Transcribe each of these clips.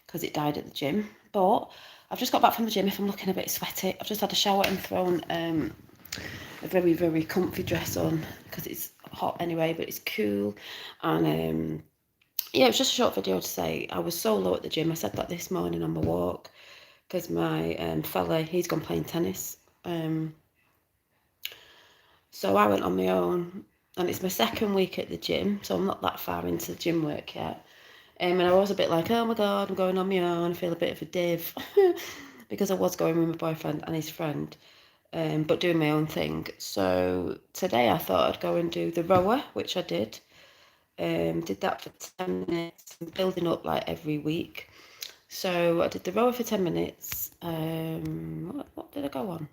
because it died at the gym. But I've just got back from the gym. If I'm looking a bit sweaty, I've just had a shower and thrown a very, very comfy dress on because it's hot anyway, but it's cool. And yeah, it was just a short video to say I was so low at the gym. I said that this morning on my walk because my fella, he's gone playing tennis. So I went on my own, and it's my second week at the gym, so I'm not that far into the gym work yet. And I was a bit like, oh my God, I'm going on my own. I feel a bit of a div because I was going with my boyfriend and his friend, but doing my own thing. So today I thought I'd go and do the rower, which I did. Did that for 10 minutes, building up like every week. So I did the rower for 10 minutes. What did I go on?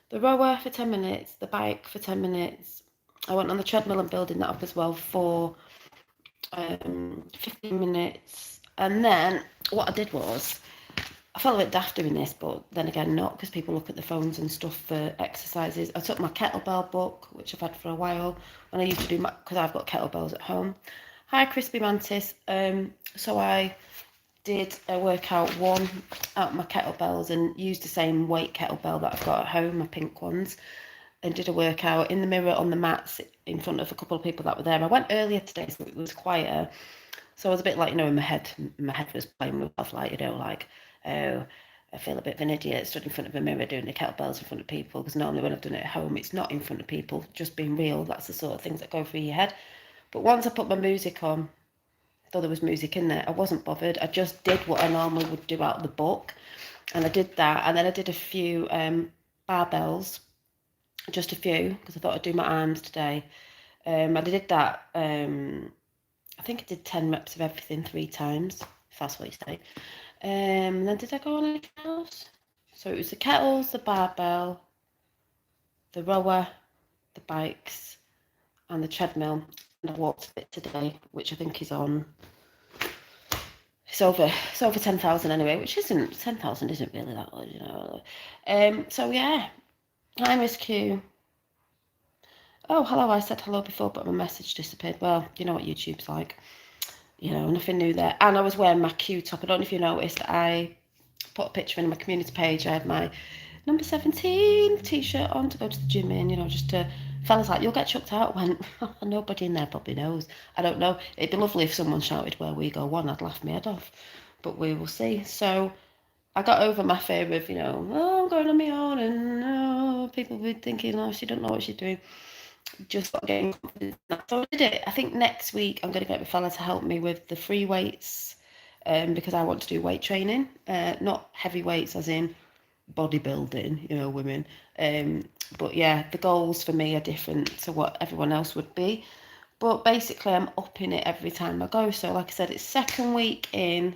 The rower for 10 minutes, the bike for 10 minutes. I went on the treadmill and building that up as well for 15 minutes. And then what I did was, I felt a bit daft doing this, but then again not, because people look at the phones and stuff for exercises. I took my kettlebell book, which I've had for a while, and I used to do my, because I've got kettlebells at home. Hi, Crispy Mantis. So I did a workout one out my kettlebells and used the same weight kettlebell that I've got at home, my pink ones, and did a workout in the mirror on the mats in front of a couple of people that were there. I went earlier today, so it was quieter. So I was a bit like, in my head was playing with myself, like, like, oh, I feel a bit of an idiot stood in front of a mirror doing the kettlebells in front of people, because normally when I've done it at home, it's not in front of people, just being real. That's the sort of things that go through your head. But once I put my music on, though there was music in there, I wasn't bothered. I just did what I normally would do out of the book, and I did that. And then I did a few barbells, just a few, because I thought I'd do my arms today. I did that. I think I did 10 reps of everything 3 times, if that's what you say. And then did I go on anything else? So it was the kettles, the barbell, the rower, the bikes, and the treadmill. And I walked a bit today, which I think is on. It's over 10,000 anyway, which isn't 10,000 isn't really that much, So yeah, hi Miss Q. Oh, hello. I said hello before, but my message disappeared. Well, you know what YouTube's like. Nothing new there. And I was wearing my Q top. I don't know if you noticed, I put a picture in my community page. I had my number 17 t-shirt on to go to the gym in, just to, fellas like, you'll get chucked out when nobody in there probably knows. I don't know. It'd be lovely if someone shouted where we go one. I'd laugh my head off, but we will see. So I got over my fear of, oh, I'm going on my own, and people will be thinking, oh, she don't know what she's doing. Just got getting confidence. So I did it. I think next week I'm going to get my fella to help me with the free weights, because I want to do weight training, not heavy weights as in bodybuilding, women. But yeah, the goals for me are different to what everyone else would be. But basically, I'm upping it every time I go. So like I said, it's second week in,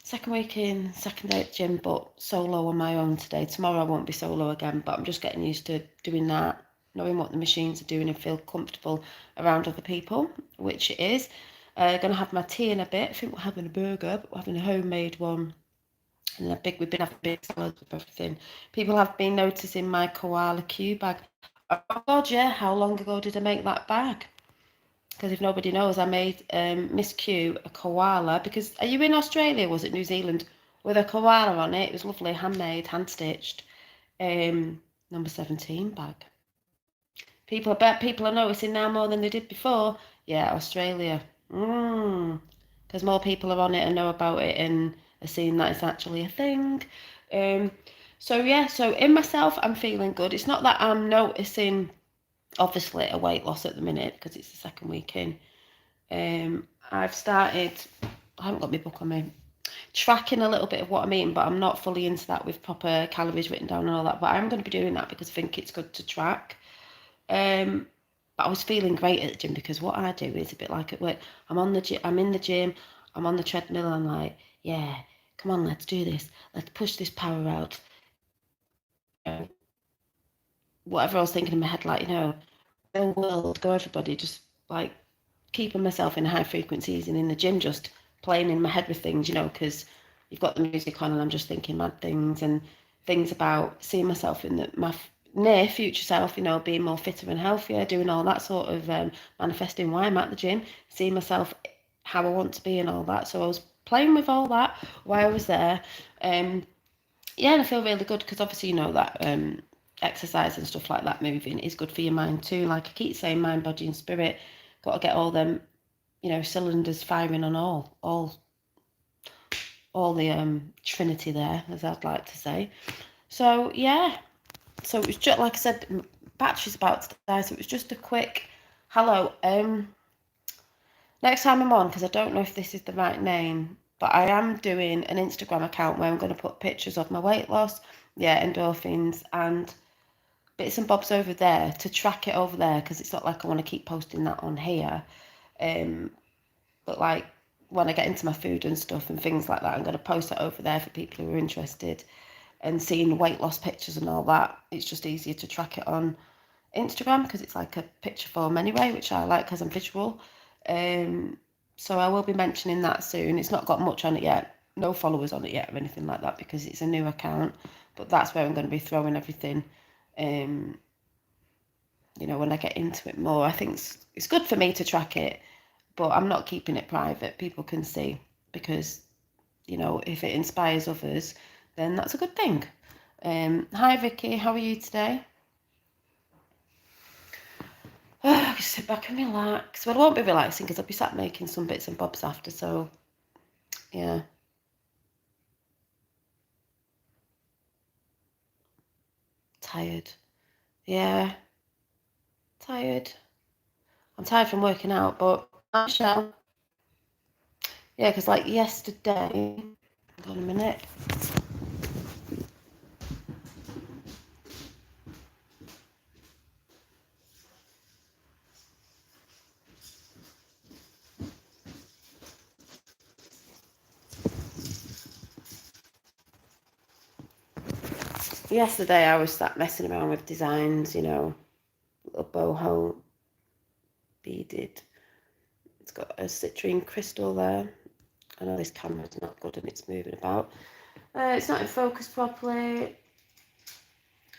second day at the gym, but solo on my own today. Tomorrow I won't be solo again, but I'm just getting used to doing that, knowing what the machines are doing and feel comfortable around other people, which it is. Going to have my tea in a bit. I think we're having a burger, but we're having a homemade one. And we've been having big salads with everything. People have been noticing my koala Q bag. Oh God, yeah, how long ago did I make that bag? Because if nobody knows, I made Miss Q a koala, because, are you in Australia, was it New Zealand, with a koala on it? It was lovely, handmade, hand-stitched, number 17 bag. I bet people are noticing now more than they did before. Yeah, Australia. Because more people are on it and know about it and are seeing that it's actually a thing. So yeah, so in myself, I'm feeling good. It's not that I'm noticing, obviously, a weight loss at the minute because it's the second week in. I've started, I haven't got my book on me, tracking a little bit of what I'm eating, but I'm not fully into that with proper calories written down and all that. But I'm going to be doing that because I think it's good to track. But I was feeling great at the gym because what I do is a bit like at work. I'm in the gym, I'm on the treadmill, I'm like, yeah, come on, let's do this. Let's push this power out. Whatever I was thinking in my head, like, real world, go everybody, just like keeping myself in high frequencies, and in the gym just playing in my head with things, because you've got the music on and I'm just thinking mad things and things about seeing myself in my near future self, being more fitter and healthier, doing all that sort of manifesting why I'm at the gym, seeing myself how I want to be and all that. So I was playing with all that while I was there. Yeah, and I feel really good because obviously you know that exercise and stuff like that, moving, is good for your mind too. Like I keep saying, mind, body, and spirit. Got to get all them, cylinders firing on all the trinity there, as I'd like to say. So yeah, so it was just like I said, battery's about to die, so it was just a quick hello. Next time I'm on, because I don't know if this is the right name, but I am doing an Instagram account where I'm going to put pictures of my weight loss, endorphins, and bits and bobs over there to track it over there, because it's not like I want to keep posting that on here. But like when I get into my food and stuff and things like that, I'm going to post it over there for people who are interested. And seeing weight loss pictures and all that, it's just easier to track it on Instagram because it's like a picture form anyway, which I like because I'm visual. So I will be mentioning that soon. It's not got much on it yet, no followers on it yet or anything like that because it's a new account, but that's where I'm going to be throwing everything. When I get into it more, I think it's good for me to track it, but I'm not keeping it private. People can see because, if it inspires others, then that's a good thing. Hi Vicky, how are you today? Just sit back and relax. Well, I won't be relaxing because I'll be sat making some bits and bobs after, so yeah. Tired. Yeah, tired. I'm tired from working out, but I shall. Yeah, because like yesterday, hold on a minute. Yesterday I was sat messing around with designs, little boho beaded. It's got a citrine crystal there. I know this camera's not good and it's moving about. It's not in focus properly.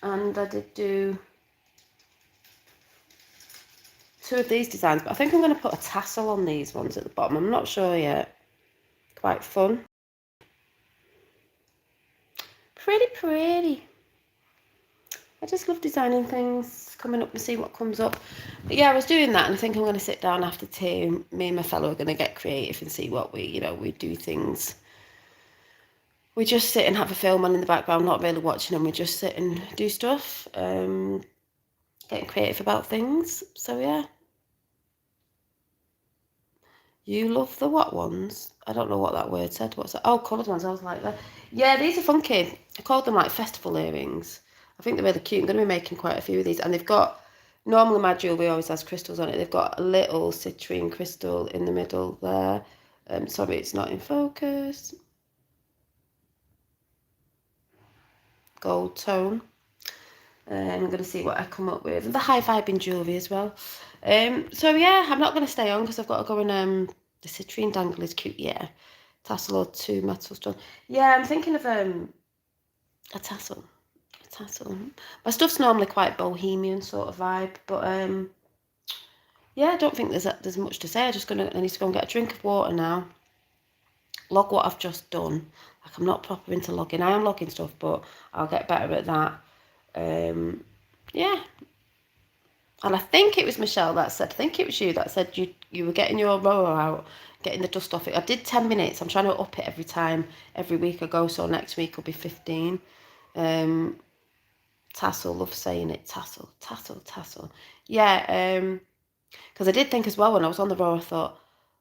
And I did do 2 of these designs, but I think I'm going to put a tassel on these ones at the bottom. I'm not sure yet. Quite fun. Pretty. I just love designing things, coming up and see what comes up. But yeah, I was doing that, and I think I'm going to sit down after tea. Me and my fellow are going to get creative and see what we do things. We just sit and have a film on in the background, not really watching them. We just sit and do stuff, getting creative about things. So yeah. You love the what ones? I don't know what that word said. What's that? Oh, coloured ones. I was like, yeah, these are funky. I called them like festival earrings. I think they're really cute. I'm going to be making quite a few of these. And they've got, normally my jewellery always has crystals on it. They've got a little citrine crystal in the middle there. Sorry, it's not in focus. Gold tone. I'm going to see what I come up with. And the high vibing jewellery as well. So yeah, I'm not going to stay on because I've got to go and the citrine dangle is cute, yeah. Tassel or 2 metal stone. Yeah, I'm thinking of a tassel. My stuff's normally quite bohemian sort of vibe, but yeah, I don't think there's much to say. I need to go and get a drink of water now. Log what I've just done. Like I'm not proper into logging. I am logging stuff, but I'll get better at that. Yeah. And I think it was Michelle that said, I think it was you that said you were getting your roller out, getting the dust off it. I did 10 minutes. I'm trying to up it every week I go, so next week will be 15. Tassel, love saying it, tassel. Yeah, because I did think as well when I was on the rower, I thought,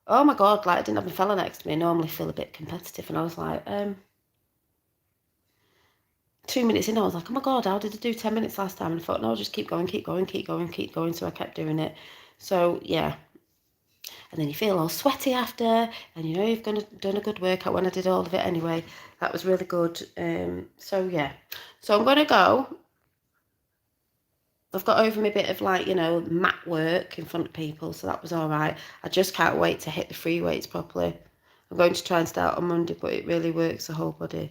oh my God, like I didn't have a fella next to me. I normally feel a bit competitive, and I was like, 2 minutes in, I was like, oh my God, how did I do 10 minutes last time? And I thought, no, just keep going. So I kept doing it. So yeah. And then you feel all sweaty after, and you've done a good workout when I did all of it anyway. That was really good. So yeah. So I'm going to go. I've got over my bit of mat work in front of people, so that was all right. I just can't wait to hit the free weights properly. I'm going to try and start on Monday, but it really works the whole body.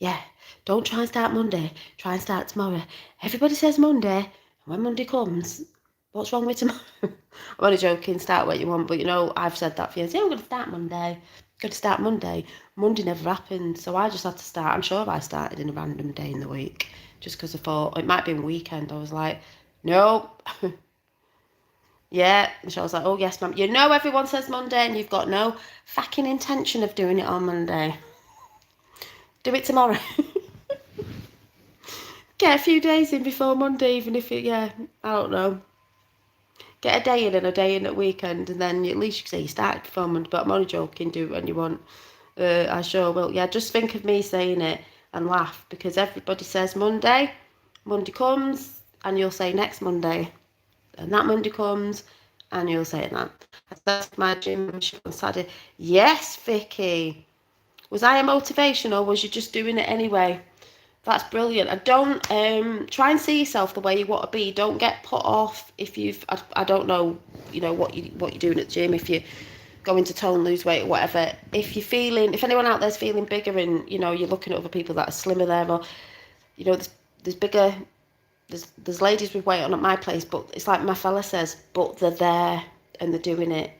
Yeah, don't try and start Monday. Try and start tomorrow. Everybody says Monday, and when Monday comes, what's wrong with tomorrow? I'm only joking, start what you want, but you know, I've said that for years. Yeah, I'm going to start Monday. Going to start Monday. Monday never happened, so I just had to start. I'm sure I started in a random day in the week, just because I thought it might be a weekend. I was like, no. Yeah, Michelle's like, oh yes, ma'am. You know everyone says Monday and you've got no fucking intention of doing it on Monday. Do it tomorrow. Get a few days in before Monday, even if it, yeah, I don't know. Get a day in and a day in at weekend, and then at least you can say you started before Monday, but I'm only joking, do it when you want. I sure will. Yeah, just think of me saying it and laugh, because everybody says Monday. Monday comes, and you'll say next Monday. And that Monday comes, and you'll say that. That's my gym membership on Saturday. Yes, Vicky. Was I a motivation, or was you just doing it anyway? That's brilliant. And don't try and see yourself the way you want to be. Don't get put off if you've I don't know, you know, what you're doing at the gym, if you're going to tone, lose weight or whatever. If you're feeling, if anyone out there's feeling bigger and, you know, you're looking at other people that are slimmer there, or, you know, there's bigger, there's ladies with weight on at my place, but it's like my fella says, but they're there and they're doing it.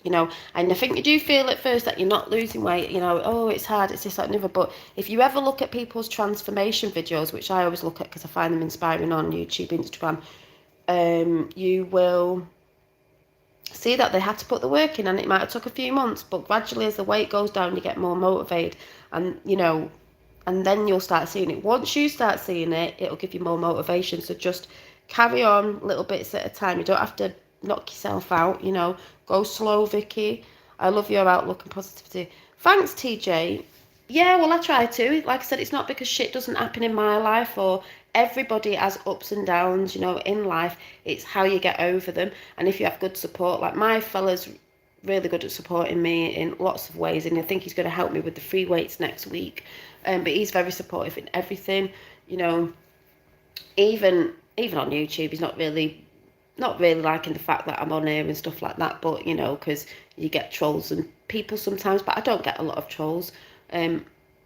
You know, and I think you do feel at first that you're not losing weight, you know, oh, it's hard, it's this, that, and other. But if you ever look at people's transformation videos, which I always look at because I find them inspiring on YouTube, Instagram, you will see that they had to put the work in, and it might have took a few months, but gradually as the weight goes down, you get more motivated, and, you know, and then you'll start seeing it. Once you start seeing it, it'll give you more motivation. So just carry on little bits at a time. You don't have to knock yourself out, you know. Go slow, Vicky. I love your outlook and positivity. Thanks, TJ. Yeah, well, I try to. Like I said, it's not because shit doesn't happen in my life, or everybody has ups and downs, you know, in life. It's how you get over them. And if you have good support, like my fella's really good at supporting me in lots of ways, and I think he's going to help me with the free weights next week. But he's very supportive in everything, you know. Even on YouTube, he's not really liking the fact that I'm on here and stuff like that, but, you know, because you get trolls and people sometimes, but I don't get a lot of trolls,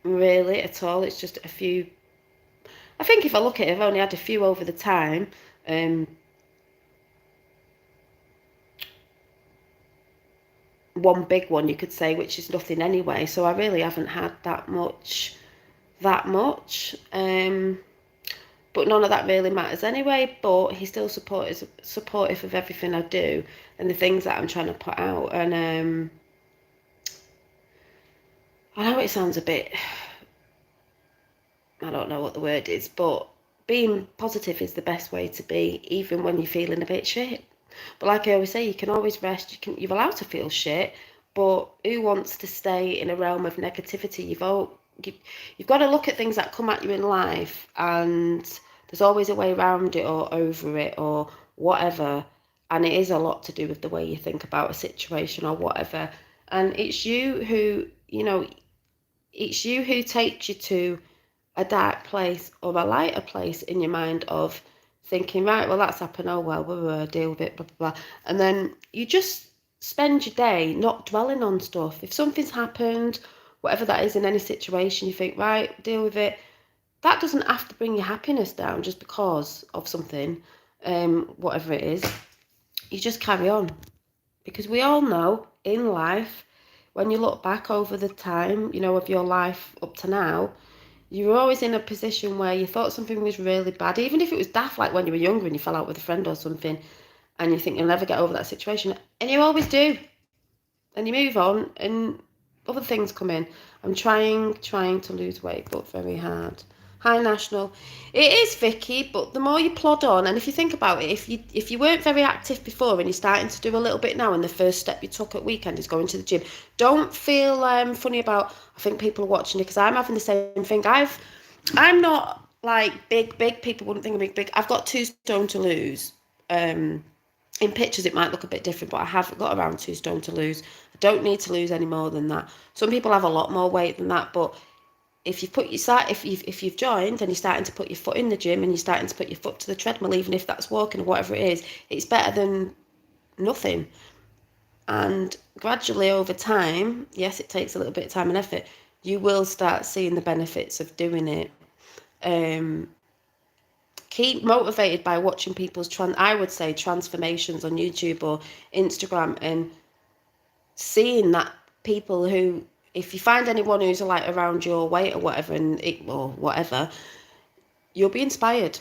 really, at all. It's just a few. I think if I look at it, I've only had a few over the time. One big one, you could say, which is nothing anyway, so I really haven't had that much. But none of that really matters anyway. But he's still supportive of everything I do and the things that I'm trying to put out. And I know it sounds a bit, I don't know what the word is, but being positive is the best way to be, even when you're feeling a bit shit. But like I always say, you can always rest. You're allowed to feel shit, but who wants to stay in a realm of negativity? You've got to look at things that come at you in life, and there's always a way around it or over it or whatever. And it is a lot to do with the way you think about a situation or whatever. And it's you who, you know, it's you who takes you to a dark place or a lighter place in your mind of thinking, right, well, that's happened, oh well, we'll deal with it, blah blah blah. And then you just spend your day not dwelling on stuff. If something's happened, whatever that is in any situation, you think, right, deal with it. That doesn't have to bring your happiness down just because of something, whatever it is. You just carry on, because we all know in life, when you look back over the time, you know, of your life up to now, you were always in a position where you thought something was really bad, even if it was daft, like when you were younger and you fell out with a friend or something, and you think you'll never get over that situation, and you always do, and you move on, and other things come in. I'm trying to lose weight, but very hard. Hi, National. It is, Vicky, but the more you plod on, and if you think about it, if you weren't very active before and you're starting to do a little bit now, and the first step you took at weekend is going to the gym, don't feel funny about, I think people are watching it, because I'm having the same thing. I'm not like big, people wouldn't think I'm big. I've got 2 stone to lose. In pictures it might look a bit different, but I have got around 2 stone to lose. I don't need to lose any more than that. Some people have a lot more weight than that, but if you've joined and you're starting to put your foot in the gym and you're starting to put your foot to the treadmill, even if that's walking or whatever it is, it's better than nothing. And gradually over time, yes, it takes a little bit of time and effort, you will start seeing the benefits of doing it. keep motivated by watching people's transformations on YouTube or Instagram, and seeing that people who, if you find anyone who's like around your weight or whatever, or whatever, you'll be inspired.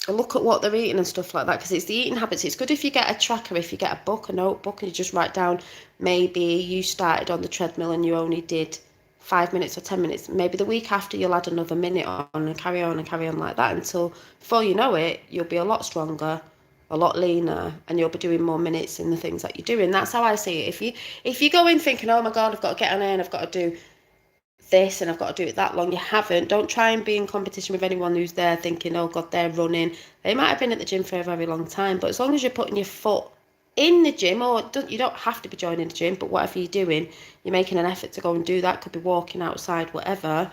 And look at what they're eating and stuff like that, because it's the eating habits. It's good if you get a tracker, if you get a notebook, and you just write down, maybe you started on the treadmill and you only did 5 minutes or 10 minutes. Maybe the week after you'll add another minute on, and carry on like that, until before you know it, you'll be a lot stronger, a lot leaner, and you'll be doing more minutes in the things that you're doing. That's how I see it. If you go in thinking, oh my God, I've got to get on there and I've got to do this and I've got to do it that long, you haven't. Don't try and be in competition with anyone who's there thinking, oh God, they're running. They might have been at the gym for a very long time, but as long as you're putting your foot in the gym, or you don't have to be joining the gym, but whatever you're doing, you're making an effort to go and do that. Could be walking outside, whatever.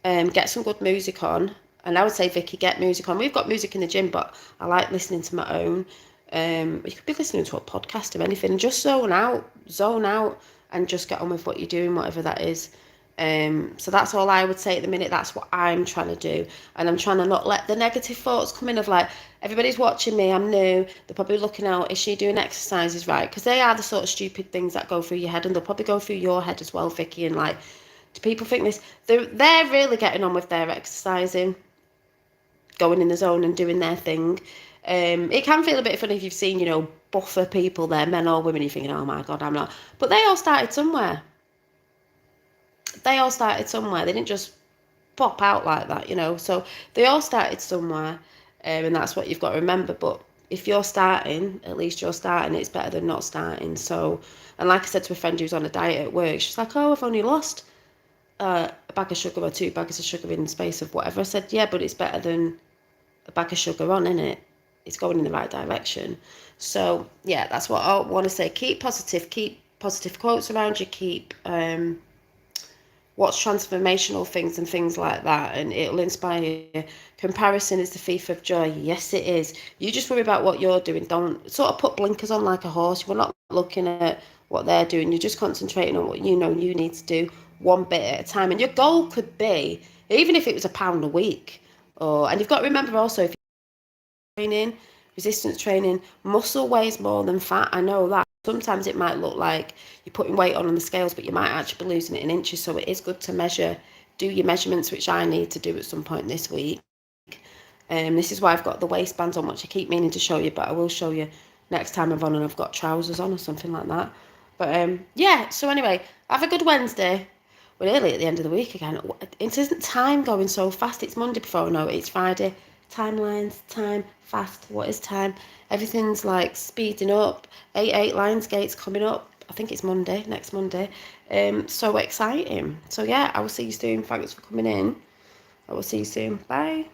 Get some good music on. And I would say, Vicky, get music on. We've got music in the gym, but I like listening to my own. You could be listening to a podcast or anything, and just zone out, and just get on with what you're doing, whatever that is. So that's all I would say at the minute. That's what I'm trying to do, and I'm trying to not let the negative thoughts come in of like, everybody's watching me, I'm new, they're probably looking out, is she doing exercises right? Because they are the sort of stupid things that go through your head, and they'll probably go through your head as well, Vicky. And like, do people think this? They're really getting on with their exercising, going in the zone and doing their thing. It can feel a bit funny if you've seen, buffer people there, men or women, you're thinking, oh my God, I'm not. But they all started somewhere. They didn't just pop out like that, So they all started somewhere, and that's what you've got to remember. But if you're starting, at least you're starting. It's better than not starting. So, and like I said to a friend who's on a diet at work, she's like, oh, I've only lost a bag of sugar or 2 bags of sugar in the space of whatever. I said, yeah, but it's better than a bag of sugar on, isn't it? It's going in the right direction. So yeah, that's what I want to say. Keep positive quotes around you. Keep watch transformational things and things like that, and it'll inspire you. Comparison is the thief of joy. Yes, it is. You just worry about what you're doing. Don't sort of put blinkers on like a horse. You're not looking at what they're doing. You're just concentrating on what you need to do, one bit at a time. And your goal could be, even if it was £1 a week, and you've got to remember also, if you're training, resistance training, muscle weighs more than fat. I know that. Sometimes it might look like you're putting weight on the scales, but you might actually be losing it in inches. So it is good to measure, do your measurements, which I need to do at some point this week. This is why I've got the waistbands on, which I keep meaning to show you, but I will show you next time I'm on and I've got trousers on or something like that. But yeah, so anyway, have a good Wednesday. We're nearly at the end of the week again. It isn't time going so fast. It's Monday before I know it. It's Friday. Timelines, time, fast. What is time? Everything's like speeding up. 8 Lionsgate's coming up. I think it's next Monday. So exciting. So yeah, I will see you soon. Thanks for coming in. I will see you soon. Bye.